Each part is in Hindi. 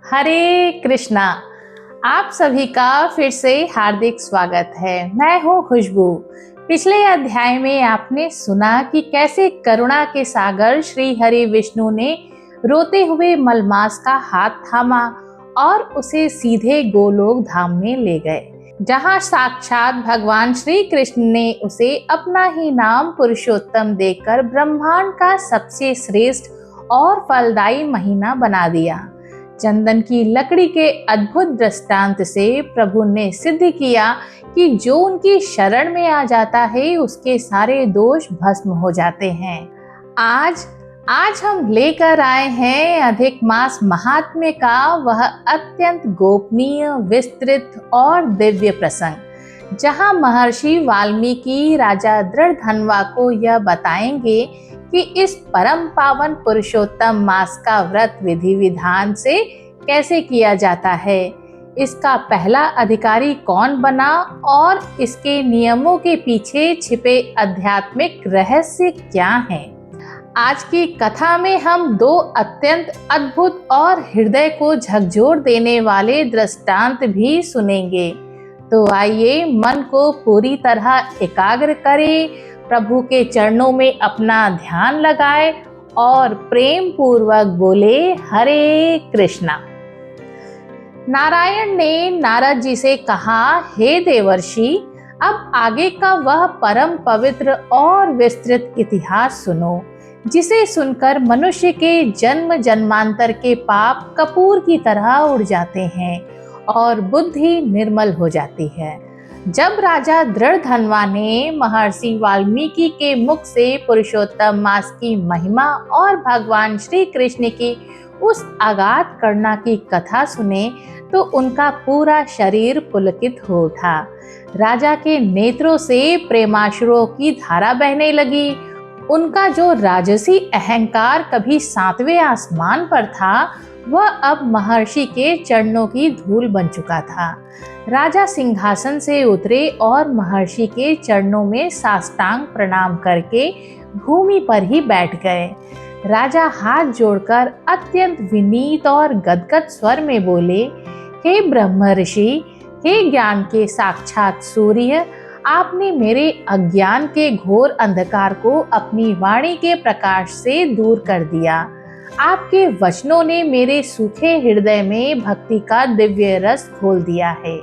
हरे कृष्णा। आप सभी का फिर से हार्दिक स्वागत है। मैं हूँ खुशबू। पिछले अध्याय में आपने सुना कि कैसे करुणा के सागर श्री हरि विष्णु ने रोते हुए मलमास का हाथ थामा और उसे सीधे गोलोक धाम में ले गए, जहाँ साक्षात भगवान श्री कृष्ण ने उसे अपना ही नाम पुरुषोत्तम देकर ब्रह्मांड का सबसे श्रेष्ठ और फलदायी महीना बना दिया। चंदन की लकड़ी के अद्भुत दृष्टांत से प्रभु ने सिद्ध किया कि जो उनकी शरण में आ जाता है उसके सारे दोष भस्म हो जाते हैं। आज हम लेकर आए हैं अधिक मास महात्म्य का वह अत्यंत गोपनीय, विस्तृत और दिव्य प्रसंग, जहां महर्षि वाल्मीकि राजा दृढ़धनवा को यह बताएंगे कि इस परम पावन पुरुषोत्तम मास का व्रत विधि विधान से कैसे किया जाता है, इसका पहला अधिकारी कौन बना और इसके नियमों के पीछे छिपे आध्यात्मिक रहस्य क्या हैं। आज की कथा में हम दो अत्यंत अद्भुत और हृदय को झकझोर देने वाले दृष्टांत भी सुनेंगे। तो आइए मन को पूरी तरह एकाग्र करें, प्रभु के चरणों में अपना ध्यान लगाए और प्रेम पूर्वक बोले हरे कृष्णा। नारायण ने नारद जी से कहा, हे देवर्षि, अब आगे का वह परम पवित्र और विस्तृत इतिहास सुनो, जिसे सुनकर मनुष्य के जन्म जन्मांतर के पाप कपूर की तरह उड़ जाते हैं और बुद्धि निर्मल हो जाती है। जब राजा दृढ़धनवा ने महर्षि वाल्मीकि के मुख से पुरुषोत्तम मास की महिमा और भगवान श्री कृष्ण की उस अगाध करुणा की कथा सुने तो उनका पूरा शरीर पुलकित हो उठा। राजा के नेत्रों से प्रेमाश्रुओं की धारा बहने लगी। उनका जो राजसी अहंकार कभी 7वें आसमान पर था, वह अब महर्षि के चरणों की धूल बन चुका था। राजा सिंहासन से उतरे और महर्षि के चरणों में साष्टांग प्रणाम करके भूमि पर ही बैठ गए। राजा हाथ जोड़कर अत्यंत विनीत और गदगद स्वर में बोले, हे ब्रह्म ऋषि, हे ज्ञान के साक्षात सूर्य, आपने मेरे अज्ञान के घोर अंधकार को अपनी वाणी के प्रकाश से दूर कर दिया। आपके वचनों ने मेरे सूखे हृदय में भक्ति का दिव्य रस खोल दिया है।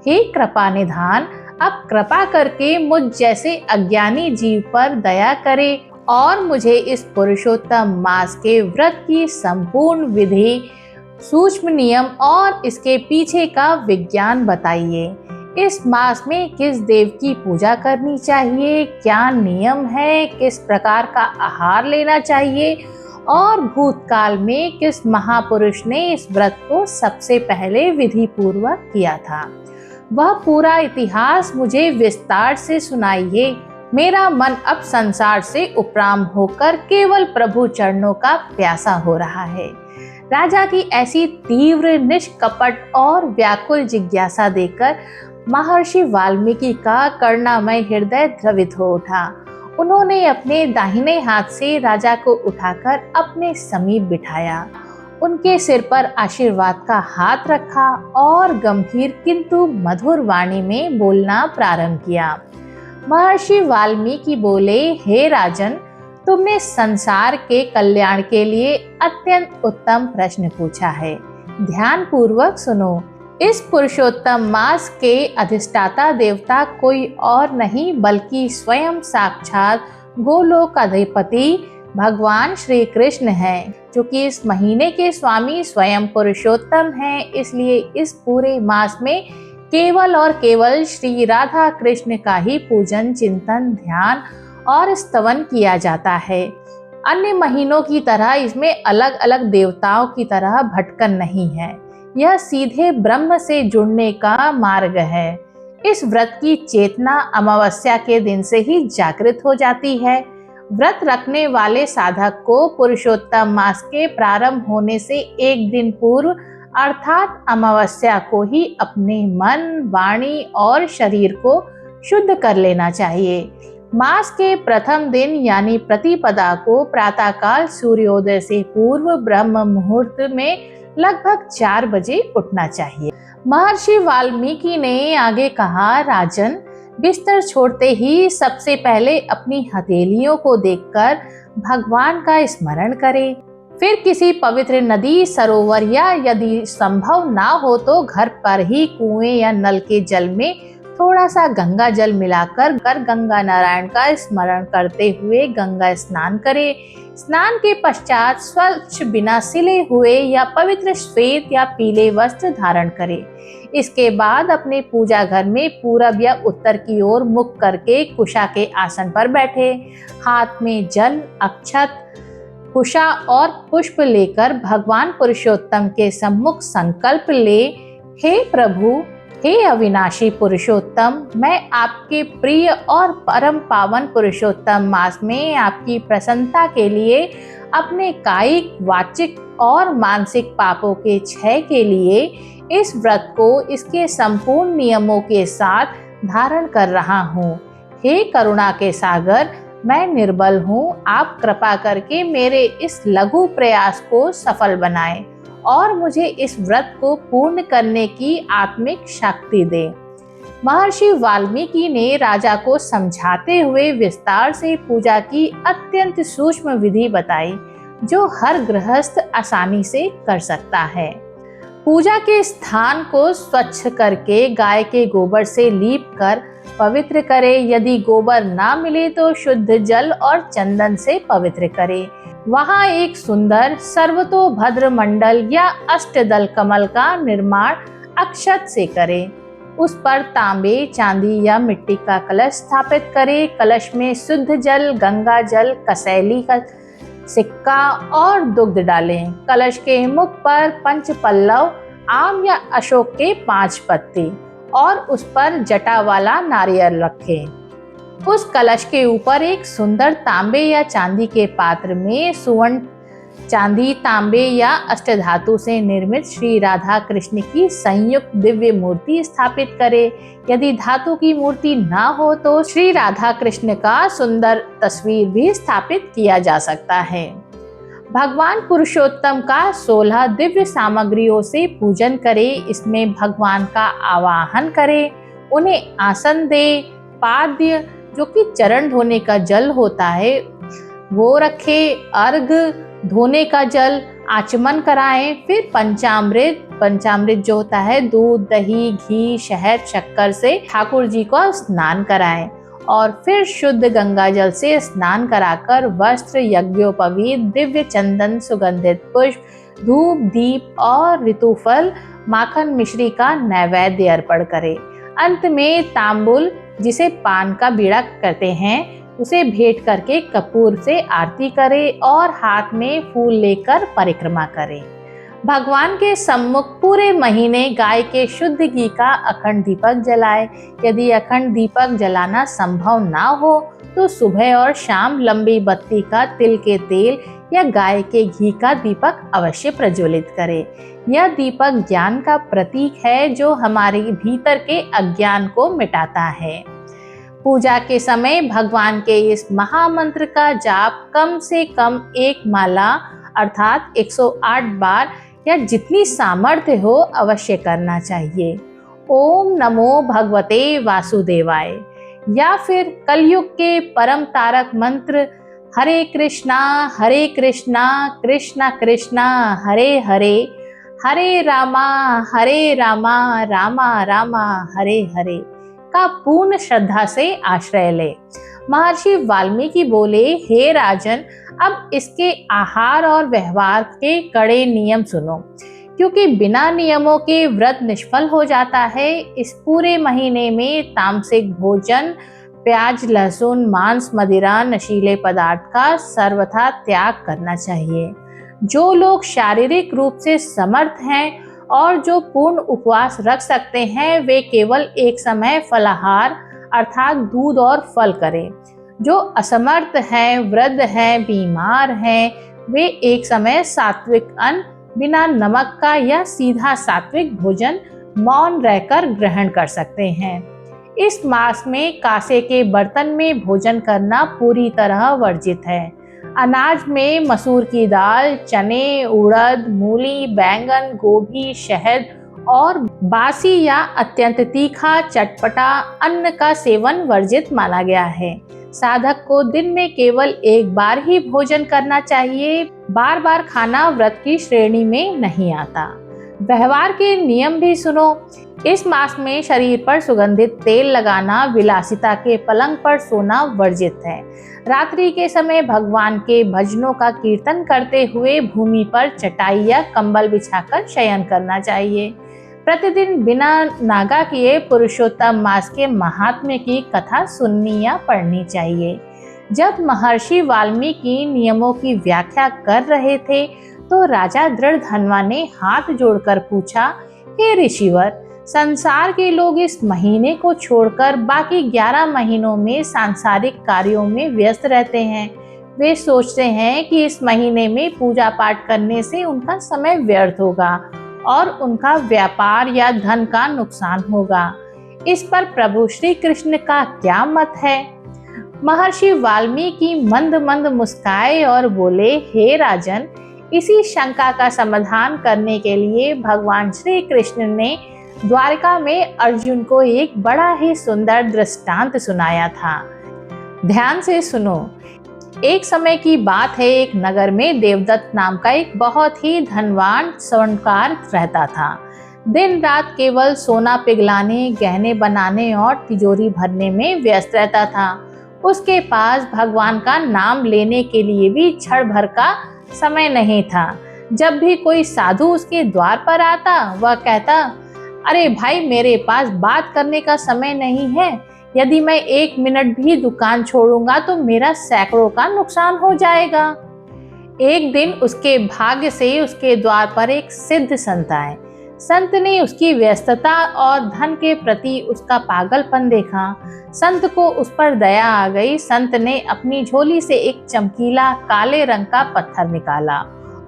हे कृपा निधान, अब कृपा करके मुझ जैसे अज्ञानी जीव पर दया करे और मुझे इस पुरुषोत्तम मास के व्रत की संपूर्ण विधि, सूक्ष्म नियम और इसके पीछे का विज्ञान बताइए। इस मास में किस देव की पूजा करनी चाहिए, क्या नियम है, किस प्रकार का आहार लेना चाहिए और भूतकाल में किस महापुरुष ने इस व्रत को सबसे पहले विधि पूर्वक किया था। वह पूरा इतिहास मुझे विस्तार से सुनाइए। मेरा मन अब संसार से उपराम होकर केवल प्रभु चरणों का प्यासा हो रहा है। राजा की ऐसी तीव्र, निष्कपट और व्याकुल जिज्ञासा देखकर महर्षि वाल्मीकि का करुणामय हृदय द्रवित हो उठा। उन्होंने अपने दाहिने हाथ से राजा को उठाकर अपने समीप बिठाया, उनके सिर पर आशीर्वाद का हाथ रखा और गंभीर किंतु मधुर वाणी में बोलना प्रारंभ किया। महर्षि वाल्मीकि बोले, हे राजन, तुमने संसार के कल्याण के लिए अत्यंत उत्तम प्रश्न पूछा है। ध्यान पूर्वक सुनो। इस पुरुषोत्तम मास के अधिष्ठाता देवता कोई और नहीं बल्कि स्वयं साक्षात गोलोकाधिपति भगवान श्री कृष्ण हैं, जो कि इस महीने के स्वामी स्वयं पुरुषोत्तम हैं। इसलिए इस पूरे मास में केवल और केवल श्री राधा कृष्ण का ही पूजन, चिंतन, ध्यान और स्तवन किया जाता है। अन्य महीनों की तरह इसमें अलग अलग देवताओं की तरह भटकन नहीं है। यह सीधे ब्रह्म से जुड़ने का मार्ग है। इस व्रत की चेतना अमावस्या के दिन से ही जागृत हो जाती है। व्रत रखने वाले साधक को पुरुषोत्तम मास के प्रारंभ होने से एक दिन पूर्व अर्थात अमावस्या को ही अपने मन, वाणी और शरीर को शुद्ध कर लेना चाहिए। मास के प्रथम दिन यानी प्रतिपदा को प्रातःकाल सूर्योदय से पूर्व ब्रह्म मुहूर्त में लगभग 4 बजे उठना चाहिए। महर्षि वाल्मीकि ने आगे कहा, राजन, बिस्तर छोड़ते ही सबसे पहले अपनी हथेलियों को देखकर भगवान का स्मरण करें। फिर किसी पवित्र नदी, सरोवर या यदि संभव ना हो तो घर पर ही कुएं या नल के जल में थोड़ा सा गंगा जल मिलाकर गंगा नारायण का स्मरण करते हुए गंगा स्नान करें। स्नान के पश्चात स्वच्छ बिना सिले हुए या पवित्र श्वेत या पीले वस्त्र धारण करें। इसके बाद अपने पूजा घर में पूरब या उत्तर की ओर मुख करके कुशा के आसन पर बैठे। हाथ में जल, अक्षत, कुशा और पुष्प लेकर भगवान पुरुषोत्तम के सम्मुख संकल्प ले, हे प्रभु, हे अविनाशी पुरुषोत्तम, मैं आपके प्रिय और परम पावन पुरुषोत्तम मास में आपकी प्रसन्नता के लिए अपने कायिक, वाचिक और मानसिक पापों के क्षय के लिए इस व्रत को इसके संपूर्ण नियमों के साथ धारण कर रहा हूँ। हे करुणा के सागर, मैं निर्बल हूँ, आप कृपा करके मेरे इस लघु प्रयास को सफल बनाएं और मुझे इस व्रत को पूर्ण करने की आत्मिक शक्ति दें। महर्षि वाल्मीकि ने राजा को समझाते हुए विस्तार से पूजा की अत्यंत सूक्ष्म विधि बताई, जो हर गृहस्थ आसानी से कर सकता है। पूजा के स्थान को स्वच्छ करके गाय के गोबर से लीप कर पवित्र करें। यदि गोबर ना मिले तो शुद्ध जल और चंदन से पवित्र करें। वहां एक सुंदर सर्वतोभद्र मंडल या अष्टदल कमल का निर्माण अक्षत से करें। उस पर तांबे, चांदी या मिट्टी का कलश स्थापित करें। कलश में शुद्ध जल, गंगा जल, कसैली का सिक्का और दुग्ध डालें। कलश के मुख पर पंचपल्लव, आम या अशोक के 5 पत्ते और उस पर जटा वाला नारियल रखें। उस कलश के ऊपर एक सुंदर तांबे या चांदी के पात्र में सुवर्ण, चांदी, तांबे या अष्टधातु से निर्मित श्री राधा कृष्ण की संयुक्त दिव्य मूर्ति स्थापित करें। यदि धातु की मूर्ति ना हो तो श्री राधा कृष्ण का सुंदर तस्वीर भी स्थापित किया जा सकता है। भगवान पुरुषोत्तम का 16 दिव्य सामग्रियों से पूजन करें। इसमें भगवान का आवाहन करें, उन्हें आसन दे, पाद्य जो कि चरण धोने का जल होता है वो रखे, अर्घ धोने का जल, आचमन कराएं। फिर पंचामृत जो होता है दूध, दही, घी, शहद, शक्कर से ठाकुर जी को स्नान कराएं और फिर शुद्ध गंगा जल से स्नान कराकर वस्त्र, यज्ञोपवीत, दिव्य चंदन, सुगंधित पुष्प, धूप, दीप और ऋतुफल, माखन मिश्री का नैवेद्य अर्पण करें। अंत में तांबुल, जिसे पान का बीड़ा कहते हैं, उसे भेंट करके कपूर से आरती करें और हाथ में फूल लेकर परिक्रमा करें। भगवान के सम्मुख पूरे महीने गाय के शुद्ध घी का अखंड दीपक जलाएं। यदि अखंड दीपक जलाना संभव ना हो तो सुबह और शाम लंबी बत्ती का तिल के तेल या गाय के घी का दीपक अवश्य प्रज्वलित करें। यह दीपक ज्ञान का प्रतीक है जो हमारे भीतर के अज्ञान को मिटाता है। पूजा के समय भगवान के इस महामंत्र का जाप कम से कम 1 माला अर्थात 108 बार या जितनी सामर्थ्य हो अवश्य करना चाहिए। ओम नमो भगवते वासुदेवाय या फिर कलयुग के परम तारक मंत्र हरे कृष्णा कृष्णा कृष्णा हरे हरे, हरे रामा रामा रामा हरे हरे का पूर्ण श्रद्धा से आश्रय ले। महर्षि वाल्मीकि बोले, हे राजन, अब इसके आहार और व्यवहार के कड़े नियम सुनो, क्योंकि बिना नियमों के व्रत निष्फल हो जाता है। इस पूरे महीने में तामसिक भोजन, प्याज, लहसुन, मांस, मदिरा, नशीले पदार्थ का सर्वथा त्याग करना चाहिए। जो लोग शारीरिक रूप से समर्थ हैं और जो पूर्ण उपवास रख सकते हैं वे केवल एक समय फलाहार अर्थात दूध और फल करें। जो असमर्थ हैं, वृद्ध हैं, बीमार हैं, वे एक समय सात्विक अन्न बिना नमक का या सीधा सात्विक भोजन मौन रहकर ग्रहण कर सकते हैं। इस मास में कांसे के बर्तन में भोजन करना पूरी तरह वर्जित है। अनाज में मसूर की दाल, चने, उड़द, मूली, बैंगन, गोभी, शहद और बासी या अत्यंत तीखा चटपटा अन्न का सेवन वर्जित माना गया है। साधक को दिन में केवल एक बार ही भोजन करना चाहिए। बार बार खाना व्रत की श्रेणी में नहीं आता। व्यवहार के नियम भी सुनो। इस मास में शरीर पर सुगंधित तेल लगाना, विलासिता के पलंग पर सोना वर्जित है। रात्रि के समय भगवान के भजनों का कीर्तन करते हुए भूमि पर चटाई या कंबल बिछाकर शयन करना चाहिए। प्रतिदिन बिना नागा किए पुरुषोत्तम मास के महात्म्य की कथा सुननी या पढ़नी चाहिए। जब महर्षि वाल्मीकि नियमों की व्याख्या कर रहे थे तो राजा दृढ़धनवा ने हाथ जोड़कर पूछा, हे ऋषिवर, संसार के लोग इस महीने को छोड़कर बाकी 11 महीनों में सांसारिक कार्यों में व्यस्त रहते हैं। वे सोचते हैं कि इस महीने में पूजा पाठ करने से उनका समय व्यर्थ होगा और उनका व्यापार या धन का नुकसान होगा। इस पर प्रभु श्री कृष्ण का क्या मत है? महर्षि वाल्मीकि मंद मंद मुस्काए और बोले, हे राजन, इसी शंका का समाधान करने के लिए भगवान श्री कृष्ण ने द्वारका में अर्जुन को एक बड़ा ही सुंदर दृष्टांत सुनाया था। ध्यान से सुनो। एक समय की बात है, एक नगर में देवदत्त नाम का एक बहुत ही धनवान स्वर्णकार रहता था। दिन रात केवल सोना पिघलाने, गहने बनाने और तिजोरी भरने में व्यस्त रहता था। उसके पास भगवान का नाम लेने के लिए भी क्षण भर का समय नहीं था। जब भी कोई साधु उसके द्वार पर आता, वह कहता, अरे भाई, मेरे पास बात करने का समय नहीं है। यदि मैं 1 मिनट भी दुकान छोड़ूंगा तो मेरा सैकड़ों का नुकसान हो जाएगा। एक दिन उसके भाग्य से उसके द्वार पर एक सिद्ध संत आए। संत ने उसकी व्यस्तता और धन के प्रति उसका पागलपन देखा। संत को उस पर दया आ गई। संत ने अपनी झोली से एक चमकीला काले रंग का पत्थर निकाला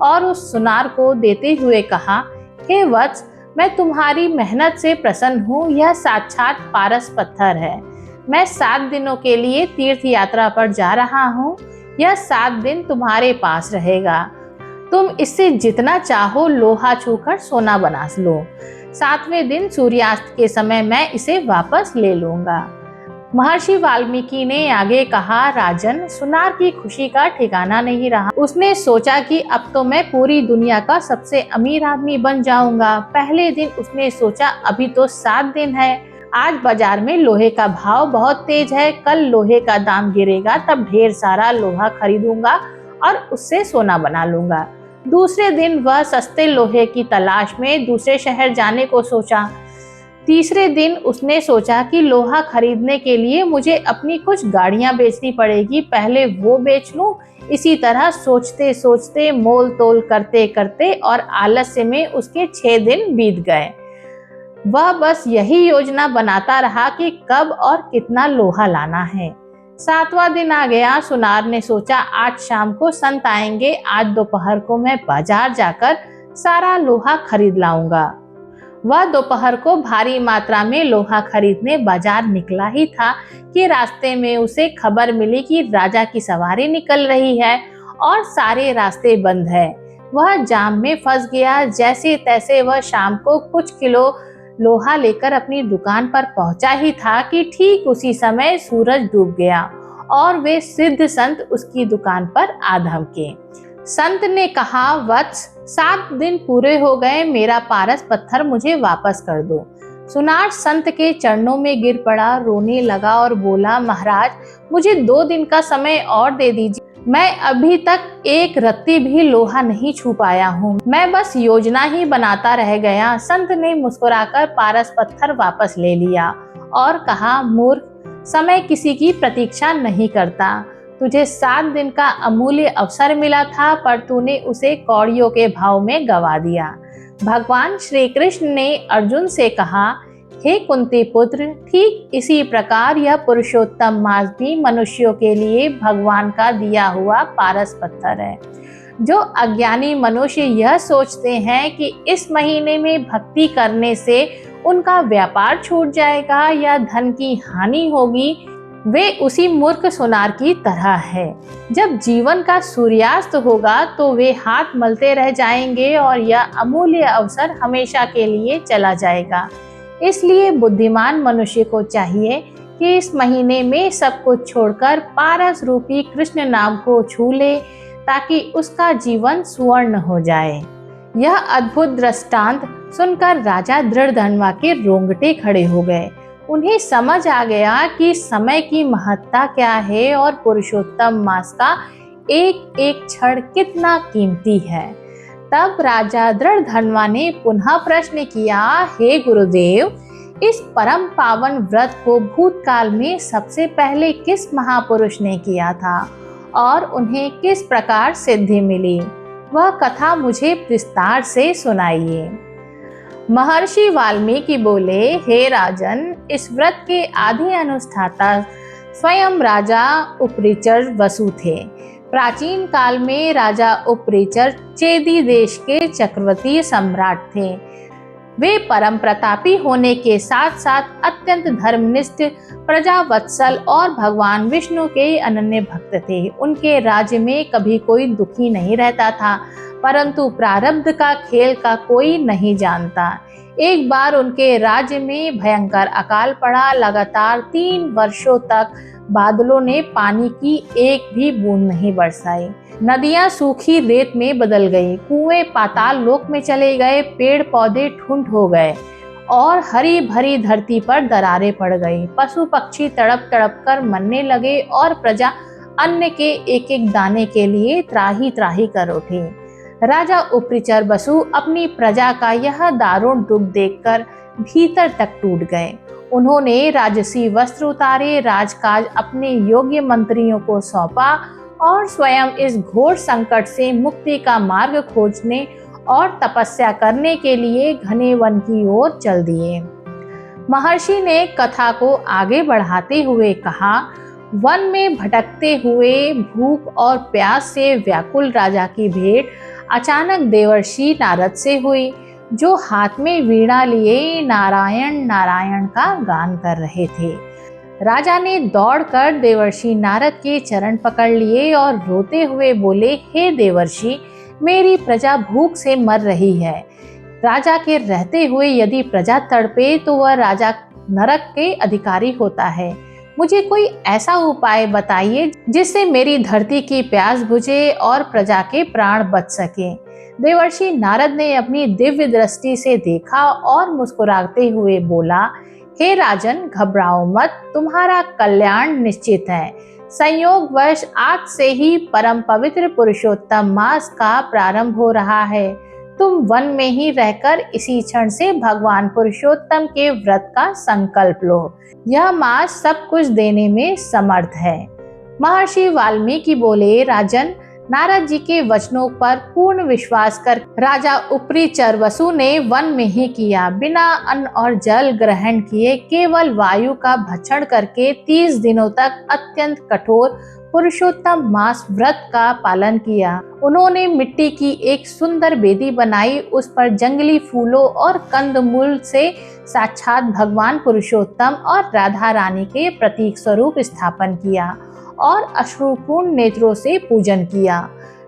और उस सुनार को देते हुए कहा, हे वत्स, मैं तुम्हारी मेहनत से प्रसन्न हूँ। यह साक्षात पारस पत्थर है। मैं 7 दिनों के लिए तीर्थ यात्रा पर जा रहा हूँ। यह 7 दिन तुम्हारे पास रहेगा। तुम इससे जितना चाहो लोहा छूकर सोना बना लो। 7वें दिन सूर्यास्त के समय मैं इसे वापस ले लूंगा। महर्षि वाल्मीकि ने आगे कहा, राजन, सुनार की खुशी का ठिकाना नहीं रहा। उसने सोचा कि अब तो मैं पूरी दुनिया का सबसे अमीर आदमी बन जाऊंगा। पहले दिन उसने सोचा, अभी तो 7 दिन है। आज बाजार में लोहे का भाव बहुत तेज है। कल लोहे का दाम गिरेगा, तब ढेर सारा लोहा खरीदूंगा और उससे सोना बना लूंगा। दूसरे दिन वह सस्ते लोहे की तलाश में दूसरे शहर जाने को सोचा। तीसरे दिन उसने सोचा कि लोहा खरीदने के लिए मुझे अपनी कुछ गाड़ियां बेचनी पड़ेगी, पहले वो बेच लूं। इसी तरह सोचते सोचते, मोल तोल करते करते और आलस्य में उसके 6 दिन बीत गए। वह बस यही योजना बनाता रहा कि कब और कितना लोहा लाना है। 7वां दिन आ गया। सुनार ने सोचा, आज शाम को संत आएंगे। आज दोपहर को मैं बाजार जाकर सारा लोहा खरीद लाऊंगा। वह दोपहर को भारी मात्रा में लोहा खरीदने बाजार निकला ही था कि रास्ते में उसे खबर मिली कि राजा की सवारी निकल रही है और सारे रास्ते बंद है। वह जाम में फंस गया। जैसे तैसे वह शाम को कुछ किलो लोहा लेकर अपनी दुकान पर पहुंचा ही था कि ठीक उसी समय सूरज डूब गया और वे सिद्ध संत उसकी दुकान पर आ धमके। संत ने कहा, वत्स, 7 दिन पूरे हो गए, मेरा पारस पत्थर मुझे वापस कर दो। सुनार संत के चरणों में गिर पड़ा, रोने लगा और बोला, महाराज, मुझे 2 दिन का समय और दे दीजिए। मैं अभी तक एक रत्ती भी लोहा नहीं छू पाया हूँ। मैं बस योजना ही बनाता रह गया। संत ने मुस्कुराकर पारस पत्थर वापस ले लिया और कहा, मूर्ख, समय किसी की प्रतीक्षा नहीं करता। तुझे 7 दिन का अमूल्य अवसर मिला था, पर तूने उसे कौड़ियों के भाव में गवा दिया। भगवान श्री कृष्ण ने अर्जुन से कहा, हे कुंती पुत्र, ठीक इसी प्रकार यह पुरुषोत्तम मास भी मनुष्यों के लिए भगवान का दिया हुआ पारस पत्थर है। जो अज्ञानी मनुष्य यह सोचते हैं कि इस महीने में भक्ति करने से उनका व्यापार छूट जाएगा या धन की हानि होगी, वे उसी मूर्ख सोनार की तरह है। जब जीवन का सूर्यास्त होगा तो वे हाथ मलते रह जाएंगे और यह अमूल्य अवसर हमेशा के लिए चला जाएगा। इसलिए बुद्धिमान मनुष्य को चाहिए कि इस महीने में सब कुछ छोड़कर पारस रूपी कृष्ण नाम को छू ले, ताकि उसका जीवन सुवर्ण हो जाए। यह अद्भुत दृष्टांत सुनकर राजा दृढ़धनवा के रोंगटे खड़े हो गए। उन्हें समझ आ गया कि समय की महत्ता क्या है और पुरुषोत्तम मास का एक एक क्षण कितना कीमती है। तब राजा दृढ़धनवा ने पुनः प्रश्न किया, हे गुरुदेव, इस परम पावन व्रत को भूतकाल में सबसे पहले किस महापुरुष ने किया था और उन्हें किस प्रकार सिद्धि मिली? वह कथा मुझे विस्तार से सुनाइए। महर्षि वाल्मीकि बोले, हे राजन, इस व्रत के आदि अनुष्ठाता स्वयं राजा उपरिचर वसु थे। प्राचीन काल में राजा उपरिचर चेदी देश के चक्रवर्ती सम्राट थे। वे परम प्रतापी होने के साथ साथ अत्यंत धर्मनिष्ठ, प्रजावत्सल और भगवान विष्णु के अनन्य भक्त थे। उनके राज्य में कभी कोई दुखी नहीं रहता था, परंतु प्रारब्ध का खेल का कोई नहीं जानता। एक बार उनके राज्य में भयंकर अकाल पड़ा। लगातार 3 वर्षों तक बादलों ने पानी की एक भी बूंद नहीं बरसाई। नदियां सूखी रेत में बदल गई, कुएं पाताल लोक में चले गए, पेड़ पौधे ठुंड हो गए और हरी भरी धरती पर दरारें पड़ गई। पशु पक्षी तड़प तड़प कर मरने लगे और प्रजा अन्न के एक एक दाने के लिए त्राही त्राही कर उठी। राजा उपरिचर वसु अपनी प्रजा का यह दारुण दुख देखकर भीतर तक टूट गए। उन्होंने राजसी वस्त्र उतारे, राजकाज अपने योग्य मंत्रियों को सौंपा और स्वयं इस घोर संकट से मुक्ति का मार्ग खोजने और तपस्या करने के लिए घने वन की ओर चल दिए। महर्षि ने कथा को आगे बढ़ाते हुए कहा, वन में भटकते हुए भूख और प्यास से व्याकुल राजा की भेंट अचानक देवर्षि नारद से हुई, जो हाथ में वीणा लिए नारायण नारायण का गान कर रहे थे। राजा ने दौड़कर देवर्षि नारद के चरण पकड़ लिए और रोते हुए बोले, हे देवर्षि, मेरी प्रजा भूख से मर रही है। राजा के रहते हुए यदि प्रजा तड़पे तो वह राजा नरक के अधिकारी होता है। मुझे कोई ऐसा उपाय बताइए जिससे मेरी धरती की प्यास बुझे और प्रजा के प्राण बच सके। देवर्षि नारद ने अपनी दिव्य दृष्टि से देखा और मुस्कुराते हुए बोला, हे राजन, घबराओ मत, तुम्हारा कल्याण निश्चित है। संयोगवश आज से ही परम पवित्र पुरुषोत्तम मास का प्रारंभ हो रहा है। तुम वन में ही रहकर इसी क्षण से भगवान पुरुषोत्तम के व्रत का संकल्प लो। यह मास सब कुछ देने में समर्थ है। महर्षि वाल्मीकि बोले, राजन, नारद जी के वचनों पर पूर्ण विश्वास कर राजा उपरिचर वसु ने वन में ही किया। बिना अन्न और जल ग्रहण किए, केवल वायु का भक्षण करके 30 दिनों तक अत्यंत कठोर पुरुषोत्तम मास व्रत का पालन किया। उन्होंने मिट्टी की एक सुंदर वेदी बनाई, उस पर जंगली फूलों और कंदमूल से साक्षात भगवान पुरुषोत्तम और राधा रानी के प्रतीक स्वरूप स्थापन किया और अश्रुपूर्ण नेत्रों से पूजन किया।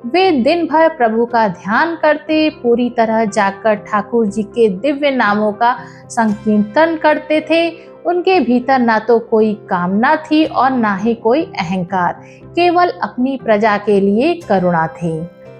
वे दिन भर प्रभु का ध्यान करते, पूरी तरह जागकर ठाकुर जी के दिव्य नामों का संकीर्तन करते थे। उनके भीतर ना तो कोई कामना थी और ना ही कोई अहंकार, केवल अपनी प्रजा के लिए करुणा थी।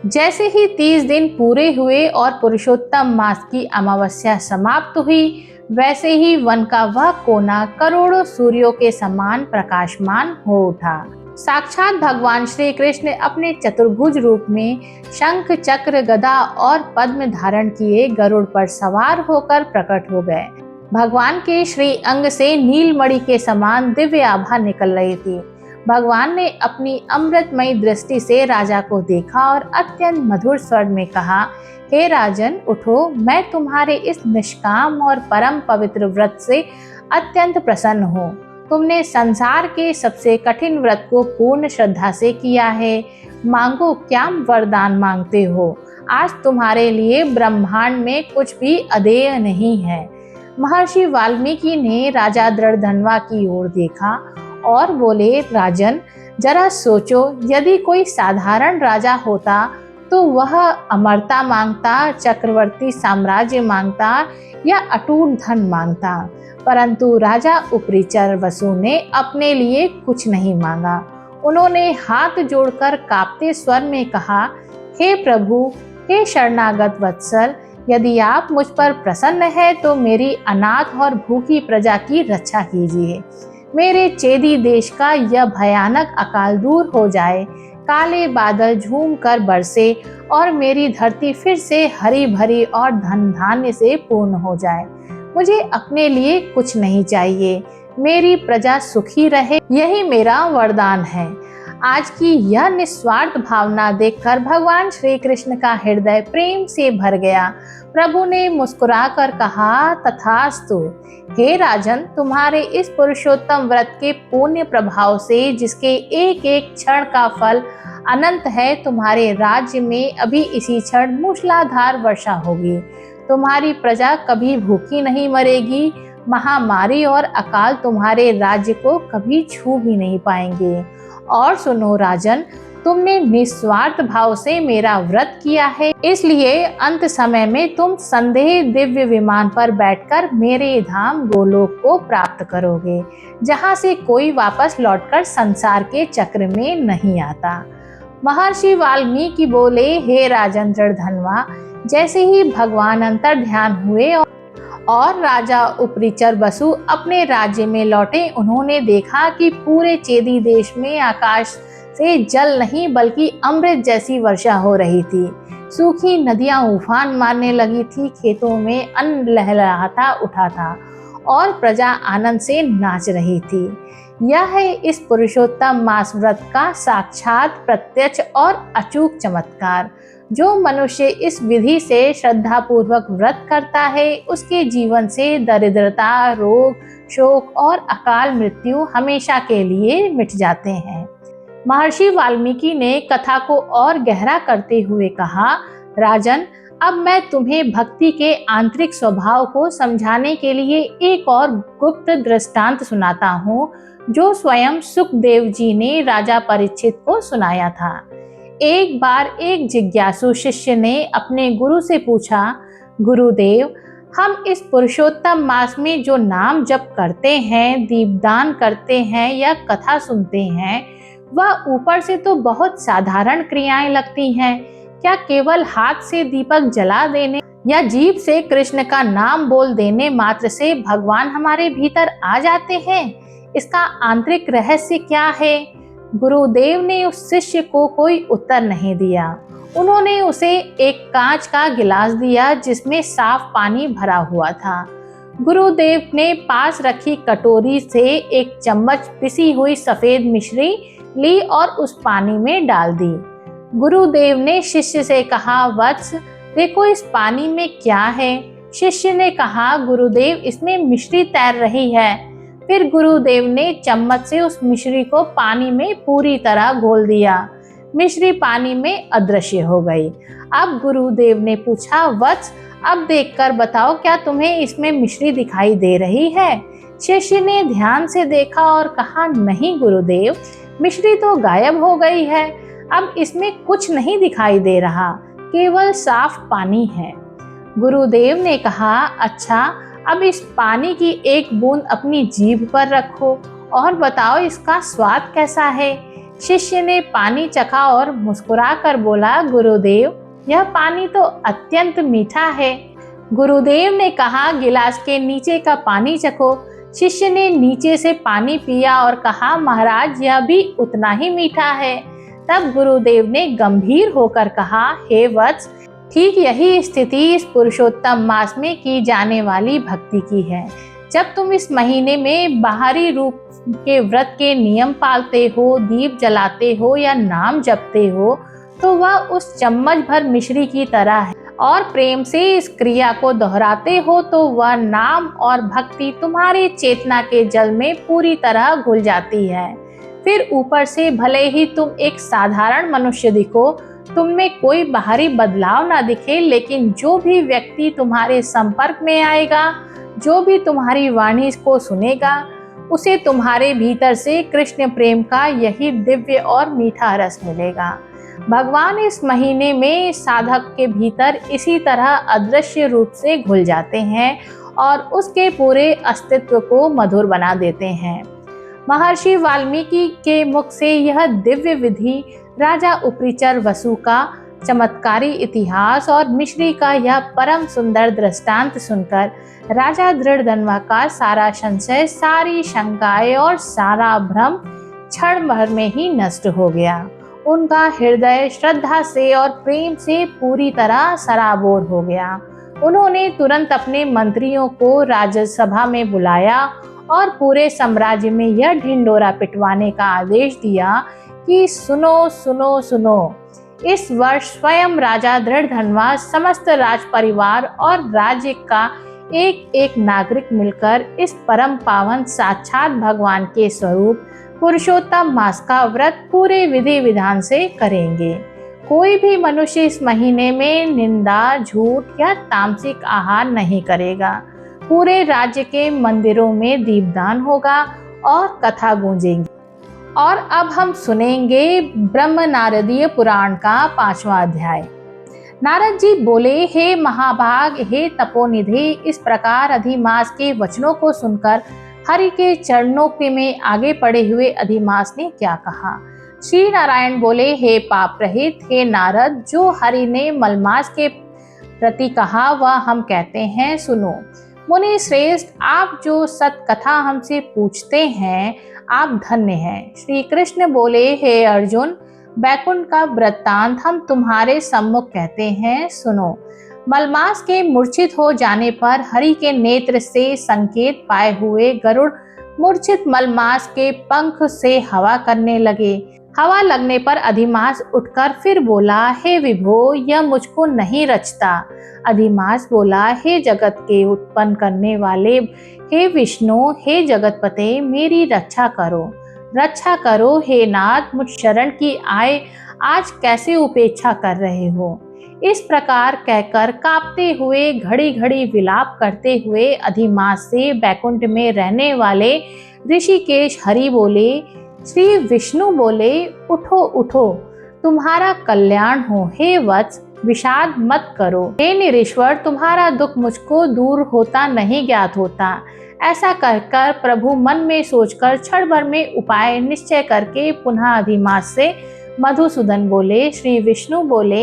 जैसे ही 30 दिन पूरे हुए और पुरुषोत्तम मास की अमावस्या समाप्त हुई, वैसे ही वन का वह कोना करोड़ों सूर्यों के समान प्रकाशमान हो उठा। साक्षात भगवान श्री कृष्ण अपने चतुर्भुज रूप में शंख, चक्र, गदा और पद्म धारण किए गरुड़ पर सवार होकर प्रकट हो गए। भगवान के श्री अंग से नीलमणि के समान दिव्य आभा निकल रही थी। भगवान ने अपनी अमृतमयी दृष्टि से राजा को देखा और अत्यंत मधुर स्वर में कहा, हे राजन, उठो, मैं तुम्हारे इस निष्काम और परम पवित्र व्रत से अत्यंत प्रसन्न हूँ। तुमने संसार के सबसे कठिन व्रत को पूर्ण श्रद्धा से किया है। मांगो, क्या वरदान मांगते हो? आज तुम्हारे लिए ब्रह्मांड में कुछ भी अदेय नहीं है। महर्षि वाल्मीकि ने राजा दृढ़धनवा की ओर देखा और बोले, राजन जरा सोचो, यदि कोई साधारण राजा होता तो वह अमरता मांगता, चक्रवर्ती साम्राज्य मांगता या अटूट धन मांगता, परंतु राजा उपरिचर वसु ने अपने लिए कुछ नहीं मांगा। उन्होंने हाथ जोड़कर कांपते स्वर में कहा, हे प्रभु, हे शरणागत वत्सल, यदि आप मुझ पर प्रसन्न हैं तो मेरी अनाथ और भूखी प्रजा की रक्षा कीजिए। मेरे चेदी देश का यह भयानक अकाल दूर हो जाए, काले बादल झूम कर बरसे और मेरी धरती फिर से हरी भरी और धन धान्य से पूर्ण हो जाए। मुझे अपने लिए कुछ नहीं चाहिए, मेरी प्रजा सुखी रहे, यही मेरा वरदान है। आज की यह निस्वार्थ भावना देखकर भगवान श्री कृष्ण का हृदय प्रेम से भर गया। प्रभु ने मुस्कुराकर कहा, तथास्तु। हे राजन, तुम्हारे इस पुरुषोत्तम व्रत के पुण्य प्रभाव से, जिसके एक एक क्षण का फल अनंत है, तुम्हारे राज्य में अभी इसी क्षण मूसलाधार वर्षा होगी। तुम्हारी प्रजा कभी भूखी नहीं मरेगी, महामारी और अकाल तुम्हारे राज्य को कभी छू भी नहीं पाएंगे। और सुनो राजन, तुमने निस्वार्थ भाव से मेरा व्रत किया है, इसलिए अंत समय में तुम संदेह दिव्य विमान पर बैठकर मेरे धाम गोलोक को प्राप्त करोगे, जहाँ से कोई वापस लौटकर संसार के चक्र में नहीं आता। महर्षि वाल्मीकि बोले, हे राजन दृढ़धनवा, जैसे ही भगवान अंतर ध्यान हुए और राजा उपरिचर वसु अपने राज्य में लौटे, उन्होंने देखा कि पूरे चेदी देश में आकाश से जल नहीं बल्कि अमृत जैसी वर्षा हो रही थी। सूखी नदियां उफान मारने लगी थी, खेतों में अन्न लहलहाता उठा था और प्रजा आनंद से नाच रही थी। यह है इस पुरुषोत्तम मास व्रत का साक्षात, प्रत्यक्ष और अचूक चमत्कार। जो मनुष्य इस विधि से श्रद्धा पूर्वक व्रत करता है, उसके जीवन से दरिद्रता, रोग, शोक और अकाल मृत्यु हमेशा के लिए मिट जाते हैं। महर्षि वाल्मीकि ने कथा को और गहरा करते हुए कहा, राजन, अब मैं तुम्हें भक्ति के आंतरिक स्वभाव को समझाने के लिए एक और गुप्त दृष्टांत सुनाता हूँ, जो स्वयं सुखदेव जी ने राजा परीक्षित को सुनाया था। एक बार एक जिज्ञासु शिष्य ने अपने गुरु से पूछा, गुरुदेव, हम इस पुरुषोत्तम मास में जो नाम जप करते हैं, दीपदान करते हैं या कथा सुनते हैं, वह ऊपर से तो बहुत साधारण क्रियाएं लगती हैं। क्या केवल हाथ से दीपक जला देने या जीभ से कृष्ण का नाम बोल देने मात्र से भगवान हमारे भीतर आ जाते हैं? इसका आंतरिक रहस्य क्या है? गुरुदेव ने उस शिष्य को कोई उत्तर नहीं दिया। उन्होंने उसे एक कांच का गिलास दिया जिसमें साफ पानी भरा हुआ था। गुरुदेव ने पास रखी कटोरी से एक चम्मच पिसी हुई सफेद मिश्री ली और उस पानी में डाल दी। गुरुदेव ने शिष्य से कहा, वत्स, देखो इस पानी में क्या है? शिष्य ने कहा, गुरुदेव, इसमें मिश्री तैर रही है। फिर गुरुदेव ने चम्मच से उस मिश्री को पानी में पूरी तरह घोल दिया। मिश्री पानी में अदृश्य हो गई। अब गुरुदेव ने पूछा, वत्स, अब देखकर बताओ, क्या तुम्हें इसमें मिश्री दिखाई दे रही है? शिष्य ने ध्यान से देखा और कहा, नहीं गुरुदेव, मिश्री तो गायब हो गई है। अब इसमें कुछ नहीं दिखाई दे रहा, केवल साफ पानी है। गुरुदेव ने कहा, अच्छा, अब इस पानी की एक बूंद अपनी जीभ पर रखो और बताओ इसका स्वाद कैसा है। शिष्य ने पानी चखा और मुस्कुराकर बोला, गुरुदेव, यह पानी तो अत्यंत मीठा है। गुरुदेव ने कहा, गिलास के नीचे का पानी चखो। शिष्य ने नीचे से पानी पिया और कहा, महाराज, यह भी उतना ही मीठा है। तब गुरुदेव ने गंभीर होकर कहा, हे वत्स, ठीक यही स्थिति इस पुरुषोत्तम मास में की जाने वाली भक्ति की है। जब तुम इस महीने में बाहरी रूप के व्रत के नियम पालते हो, दीप जलाते हो या नाम जपते हो, तो वह उस चम्मच भर मिश्री की तरह है, और प्रेम से इस क्रिया को दोहराते हो तो वह नाम और भक्ति तुम्हारी चेतना के जल में पूरी तरह घुल जाती है। फिर ऊपर से भले ही तुम एक साधारण मनुष्य दिखो, तुम में कोई बाहरी बदलाव ना दिखे, लेकिन जो भी व्यक्ति तुम्हारे संपर्क में आएगा, जो भी तुम्हारी वाणी को सुनेगा, उसे तुम्हारे भीतर से कृष्ण प्रेम का यही दिव्य और मीठा रस मिलेगा। भगवान इस महीने में साधक के भीतर इसी तरह अदृश्य रूप से घुल जाते हैं और उसके पूरे अस्तित्व को मधुर बना देते हैं। महर्षि वाल्मीकि के मुख से यह दिव्य विधि, राजा उपरिचर वसु का चमत्कारी इतिहास और मिश्री का यह परम सुंदर दृष्टांत सुनकर राजा दृढ़धनवा का सारा संशय, सारी शंकाएं और सारा भ्रम क्षण भर में ही नष्ट हो गया। उनका हृदय श्रद्धा से और प्रेम से पूरी तरह सराबोर हो गया। उन्होंने तुरंत अपने मंत्रियों को राज्यसभा में बुलाया और पूरे साम्राज्य में यह ढिंढोरा पिटवाने का आदेश दिया कि सुनो सुनो सुनो, इस वर्ष स्वयं राजा दृढ़धनवा, समस्त राज परिवार और राज्य का एक एक नागरिक मिलकर इस परम पावन साक्षात भगवान के स्वरूप पुरुषोत्तम मास का व्रत पूरे विधि विधान से करेंगे। कोई भी मनुष्य इस महीने में निंदा, झूठ या तामसिक आहार नहीं करेगा। पूरे राज्य के मंदिरों में दीपदान होगा और कथा गूंजेंगी। और अब हम सुनेंगे ब्रह्म नारदीय पुराण का 5वां अध्याय। नारद जी बोले, हे महाभाग, हे तपोनिधि, इस प्रकार अधिमास के वचनों को सुनकर हरि के चरणों के में आगे पड़े हुए अधिमास ने क्या कहा। श्री नारायण बोले, हे पाप रहित, हे नारद, जो हरि ने मलमास के प्रति कहा वह हम कहते हैं, सुनो। मुनि श्रेष्ठ, आप जो सत कथा हमसे पूछते हैं, आप धन्य हैं। श्री कृष्ण बोले, हे अर्जुन, बैकुंठ का वृत्तांत हम तुम्हारे सम्मुख कहते हैं, सुनो। मलमास के मूर्छित हो जाने पर हरि के नेत्र से संकेत पाए हुए गरुड़ मूर्छित मलमास के पंख से हवा करने लगे। हवा लगने पर अधिमास उठकर फिर बोला, हे विभो, यह मुझको नहीं रचता। अधिमास बोला, हे जगत के उत्पन्न करने वाले, हे विष्णु, हे जगतपते, मेरी रक्षा करो, रक्षा करो। हे नाथ, मुझ शरण की आए आज कैसे उपेक्षा कर रहे हो। इस प्रकार कहकर कांपते हुए, घड़ी घड़ी विलाप करते हुए अधिमास से बैकुंठ में रहने वाले ऋषिकेश हरि बोले, श्री विष्णु बोले, उठो उठो, तुम्हारा कल्याण हो। हे वत्स, विषाद मत करो। हे निरीश्वर, तुम्हारा दुख मुझको दूर होता नहीं ज्ञात होता। ऐसा कहकर प्रभु मन में सोचकर क्षण भर में उपाय निश्चय करके पुनः अधिमास से मधुसूदन बोले, श्री विष्णु बोले,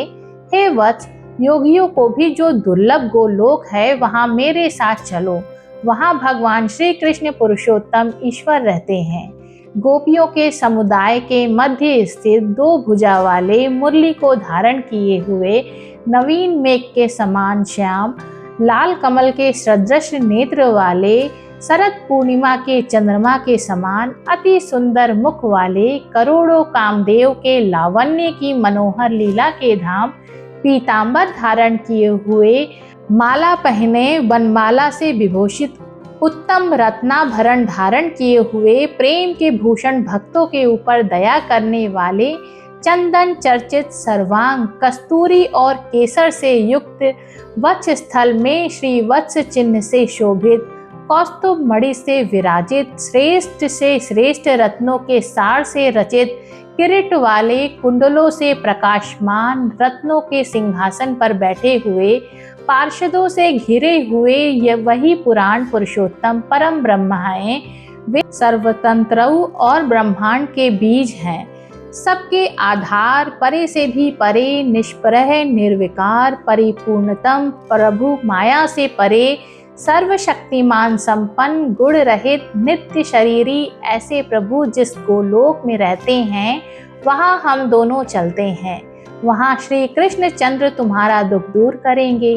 हे वत्स, योगियों को भी जो दुर्लभ गोलोक है वहाँ मेरे साथ चलो। वहाँ भगवान श्री कृष्ण पुरुषोत्तम ईश्वर रहते हैं। गोपियों के समुदाय के मध्य स्थित 2 भुजा वाले, मुरली को धारण किए हुए, नवीन मेघ के समान श्याम, लाल कमल के सदृश नेत्र वाले, शरद पूर्णिमा के चंद्रमा के समान अति सुंदर मुख वाले, करोड़ों कामदेव के लावण्य की मनोहर लीला के धाम, पीतांबर धारण किए हुए, माला पहने वनमाला से विभूषित, उत्तम रत्नाभरण धारण किए हुए, प्रेम के भूषण भक्तों के ऊपर दया करने वाले, चंदन चर्चित सर्वांग, कस्तूरी और केसर से युक्त, वक्ष स्थल में श्री वत्स चिन्ह से शोभित, कौस्तुभ मणि से विराजित, श्रेष्ठ से श्रेष्ठ रत्नों के सार से रचित, किरीट वाले, कुंडलों से प्रकाशमान, रत्नों के सिंहासन पर बैठे हुए, पार्षदों से घिरे हुए, यह वही पुराण पुरुषोत्तम परम ब्रह्म हैं। वे सर्वतंत्रऊ और ब्रह्मांड के बीज हैं, सबके आधार, परे से भी परे, निष्प्रह निर्विकार, परिपूर्णतम प्रभु, माया से परे, सर्वशक्तिमान, संपन्न, गुण रहित, नित्य शरीरी, ऐसे प्रभु जिस गोलोक में रहते हैं वहाँ हम दोनों चलते हैं। वहाँ श्री कृष्ण चंद्र तुम्हारा दुख दूर करेंगे।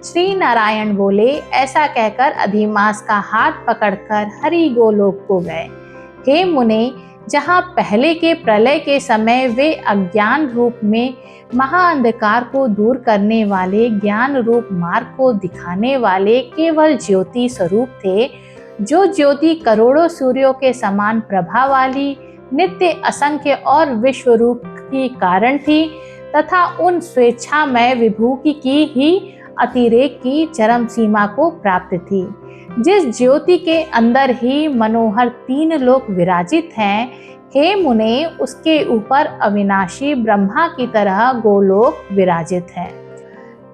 श्री नारायण बोले, ऐसा कहकर अधिमास का हाथ पकड़कर हरि गोलोक को गए। हे मुने, जहाँ पहले के प्रलय के समय वे अज्ञान रूप में महाअंधकार को दूर करने वाले, ज्ञान रूप मार्ग को दिखाने वाले केवल ज्योति स्वरूप थे, जो ज्योति करोड़ों सूर्यों के समान प्रभा वाली, नित्य, असंख्य और विश्व रूप की कारण थी, तथा उन स्वेच्छामय विभू की ही अतिरेक की चरम सीमा को प्राप्त थी। जिस ज्योति के अंदर ही मनोहर 3 लोक विराजित हैं, हे मुने, उसके ऊपर अविनाशी ब्रह्मा की तरह गोलोक विराजित है।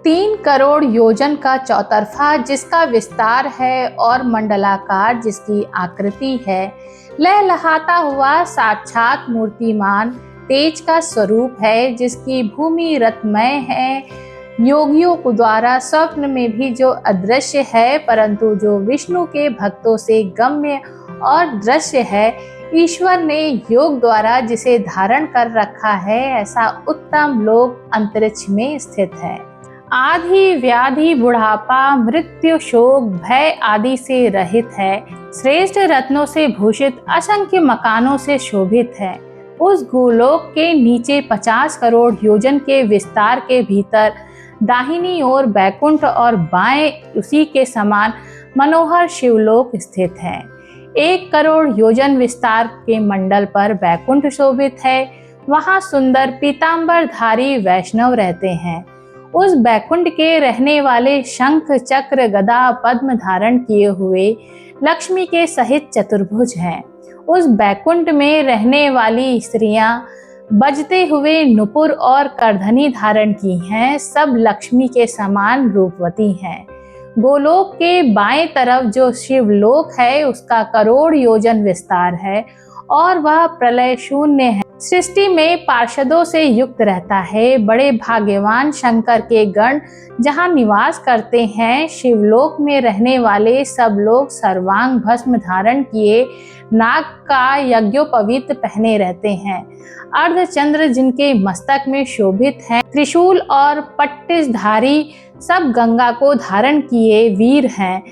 3 करोड़ योजन का चौतरफा जिसका विस्तार है और मंडलाकार जिसकी आकृति है, लहलहाता हुआ साक्षात मूर्तिमान तेज का स्वरूप है, जिसकी भूमि रत्नमय है। योगियों को द्वारा स्वप्न में भी जो अदृश्य है, परंतु जो विष्णु के भक्तों से गम्य और दृश्य है, ईश्वर ने योग द्वारा जिसे धारण कर रखा है, ऐसा उत्तम लोक अंतरिक्ष में स्थित है। आदि व्याधि बुढ़ापा मृत्यु शोक भय आदि से रहित है। श्रेष्ठ रत्नों से भूषित असंख्य मकानों से शोभित है। उस गोलोक के नीचे 50 करोड़ योजन के विस्तार के भीतर दाहिनी ओर बैकुंठ और बाएं उसी के समान मनोहर शिवलोक स्थित है। 1 करोड़ योजन विस्तार के मंडल पर बैकुंठ शोभित है। वहां सुंदर पीतांबरधारी वैष्णव रहते हैं। उस बैकुंठ के रहने वाले शंख चक्र गदा पद्म धारण किए हुए लक्ष्मी के सहित चतुर्भुज हैं। उस बैकुंठ में रहने वाली स्त्रियां बजते हुए नुपुर और करधनी धारण की हैं, सब लक्ष्मी के समान रूपवती हैं। गोलोक के बाएं तरफ जो शिवलोक है, उसका करोड़ योजन विस्तार है और वह प्रलय शून्य है। सृष्टि में पार्षदों से युक्त रहता है। बड़े भाग्यवान शंकर के गण जहाँ निवास करते हैं, शिवलोक में रहने वाले सब लोग सर्वांग भस्म धारण किए नाग का यज्ञोपवीत पहने रहते हैं। अर्धचंद्र जिनके मस्तक में शोभित हैं, त्रिशूल और पट्टिसधारी सब गंगा को धारण किए वीर हैं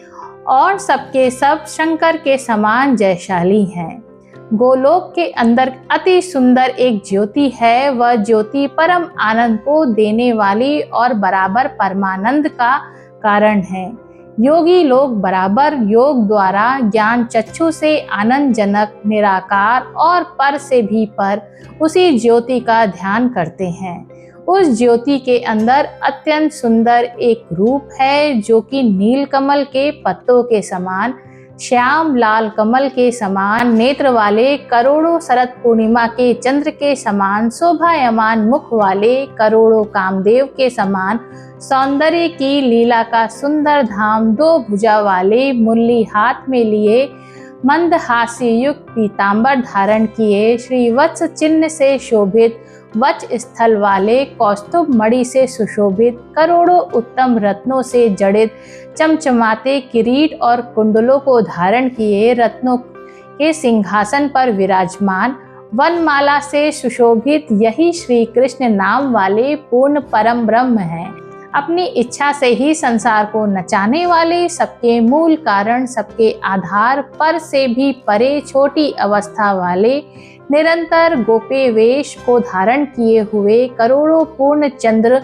और सबके सब शंकर के समान जयशाली हैं। गोलोक के अंदर अति सुंदर एक ज्योति है। वह ज्योति परम आनंद को देने वाली और बराबर परमानंद का कारण है। योगी लोग बराबर योग द्वारा ज्ञान चक्षु से आनंद जनक निराकार और पर से भी पर उसी ज्योति का ध्यान करते हैं। उस ज्योति के अंदर अत्यंत सुंदर एक रूप है, जो कि नील कमल के पत्तों के समान, श्याम लाल कमल के समान नेत्र वाले, करोड़ों शरद पूर्णिमा के चंद्र के समान शोभायमान मुख वाले, करोड़ों कामदेव के समान सौंदर्य की लीला का सुंदर धाम, 2 भुजा वाले, मुरली हाथ में लिए, मंद हास्य युक्त पीतांबर धारण किए, श्री वत्स चिन्ह से शोभित, वच स्थल वाले, कौस्तुभ मणि से सुशोभित, करोड़ों उत्तम रत्नों से जड़ित, चमचमाते किरीट और कुंडलों को धारण किए, रत्नों के सिंहासन पर विराजमान, वनमाला से सुशोभित, यही श्री कृष्ण नाम वाले पूर्ण परम ब्रह्म हैं। अपनी इच्छा से ही संसार को नचाने वाले, सबके मूल कारण, सबके आधार, पर से भी परे छोटी अवस्था वाले, निरंतर गोपे वेश को धारण किए हुए, करोड़ों पूर्ण चंद्र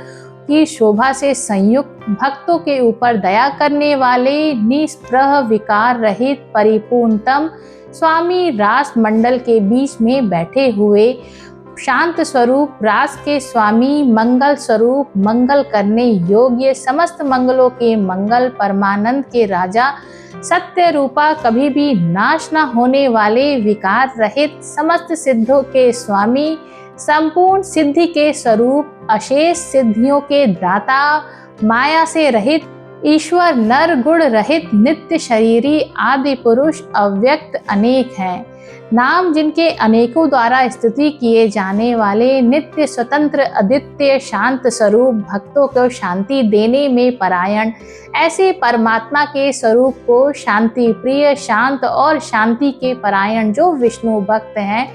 की शोभा से संयुक्त, भक्तों के ऊपर दया करने वाले, निस्पृह विकार रहित परिपूर्णतम स्वामी रास मंडल के बीच में बैठे हुए, शांत स्वरूप रास के स्वामी, मंगल स्वरूप, मंगल करने योग्य, समस्त मंगलों के मंगल, परमानंद के राजा, सत्य रूपा, कभी भी नाश न होने वाले, विकार रहित, समस्त सिद्धों के स्वामी, संपूर्ण सिद्धि के स्वरूप, अशेष सिद्धियों के दाता, माया से रहित ईश्वर, नर गुण रहित, नित्य शरीरी, आदि पुरुष, अव्यक्त अनेक हैं। नाम जिनके अनेकों द्वारा स्तुति किए जाने वाले, नित्य स्वतंत्र अद्वितीय शांत स्वरूप, भक्तों को शांति देने में परायण, ऐसे परमात्मा के स्वरूप को शांति प्रिय, शांत और शांति के परायण जो विष्णु भक्त हैं,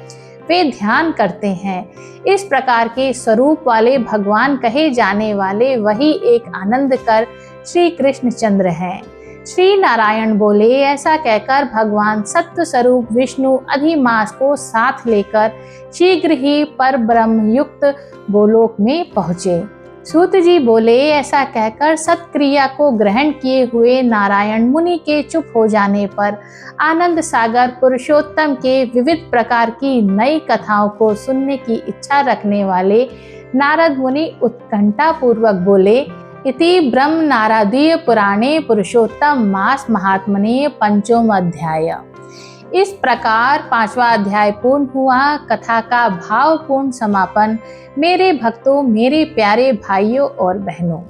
वे ध्यान करते हैं। इस प्रकार के स्वरूप वाले भगवान कहे जाने वाले वही एक आनंद कर श्री कृष्णचंद्र हैं। श्री नारायण बोले, ऐसा कहकर भगवान सत्य स्वरूप विष्णु अधिमास को साथ लेकर शीघ्र ही पर ब्रह्म युक्त गोलोक में पहुँचे। सूत जी बोले, ऐसा कहकर सत्क्रिया को ग्रहण किए हुए नारायण मुनि के चुप हो जाने पर आनंद सागर पुरुषोत्तम के विविध प्रकार की नई कथाओं को सुनने की इच्छा रखने वाले नारद मुनि उत्कंठा पूर्वक बोले, इति ब्रह्म नारदीय पुराणे पुरुषोत्तम मास महात्मने पंचम अध्याय। इस प्रकार 5वां अध्याय पूर्ण हुआ। कथा का भावपूर्ण समापन। मेरे भक्तों, मेरे प्यारे भाइयों और बहनों,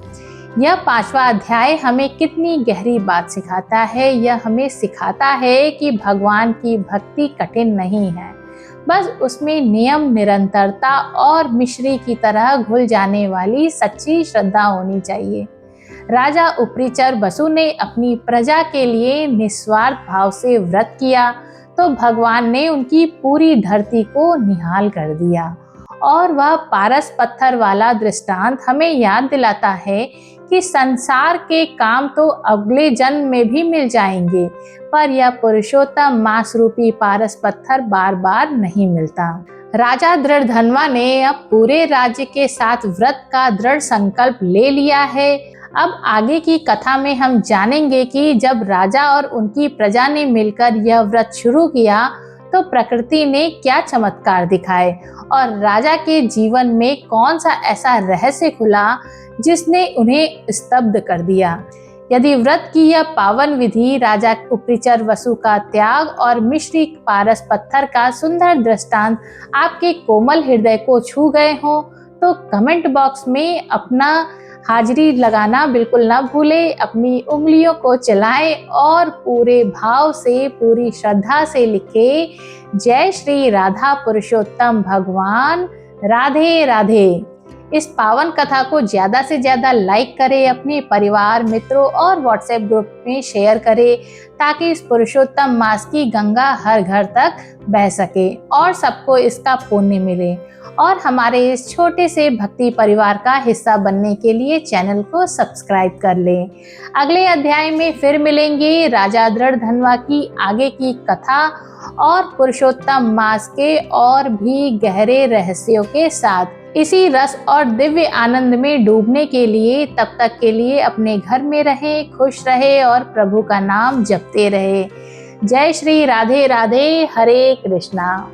यह 5वां अध्याय हमें कितनी गहरी बात सिखाता है। यह हमें सिखाता है कि भगवान की भक्ति कठिन नहीं है, बस उसमें नियम, निरंतरता और मिश्री की तरह घुल जाने वाली सच्ची श्रद्धा होनी चाहिए। राजा उपरिचर वसु ने अपनी प्रजा के लिए निस्वार्थ भाव से व्रत किया तो भगवान ने उनकी पूरी धरती को निहाल कर दिया। और वह पारस पत्थर वाला दृष्टांत हमें याद दिलाता है कि संसार के काम तो अगले जन्म में भी मिल जाएंगे, पर यह पुरुषोत्तम मास रूपी पारस पत्थर बार बार नहीं मिलता। राजा दृढ़धनवा ने अब पूरे राज्य के साथ व्रत का दृढ़ संकल्प ले लिया है। अब आगे की कथा में हम जानेंगे कि जब राजा और उनकी प्रजा ने मिलकर यह व्रत शुरू किया तो प्रकृति ने क्या चमत्कार दिखाए और राजा के जीवन में कौन सा ऐसा रहस्य खुला जिसने उन्हें स्तब्ध कर दिया। यदि व्रत की यह पावन विधि, राजा उपरिचर वसु का त्याग और मिश्री पारस पत्थर का सुंदर दृष्टांत आपके कोमल हृदय को छू गए हो तो कमेंट बॉक्स में अपना हाजिरी लगाना बिल्कुल न भूलें। अपनी उंगलियों को चलाएं और पूरे भाव से, पूरी श्रद्धा से लिखें, जय श्री राधा पुरुषोत्तम भगवान, राधे राधे। इस पावन कथा को ज़्यादा से ज़्यादा लाइक करें, अपने परिवार, मित्रों और व्हाट्सएप ग्रुप में शेयर करें ताकि इस पुरुषोत्तम मास की गंगा हर घर तक बह सके और सबको इसका पुण्य मिले। और हमारे इस छोटे से भक्ति परिवार का हिस्सा बनने के लिए चैनल को सब्सक्राइब कर लें। अगले अध्याय में फिर मिलेंगे राजा दृढ़धनवा की आगे की कथा और पुरुषोत्तम मास के और भी गहरे रहस्यों के साथ। इसी रस और दिव्य आनंद में डूबने के लिए तब तक के लिए अपने घर में रहें, खुश रहे और प्रभु का नाम जपते रहे। जय श्री राधे राधे, हरे कृष्णा।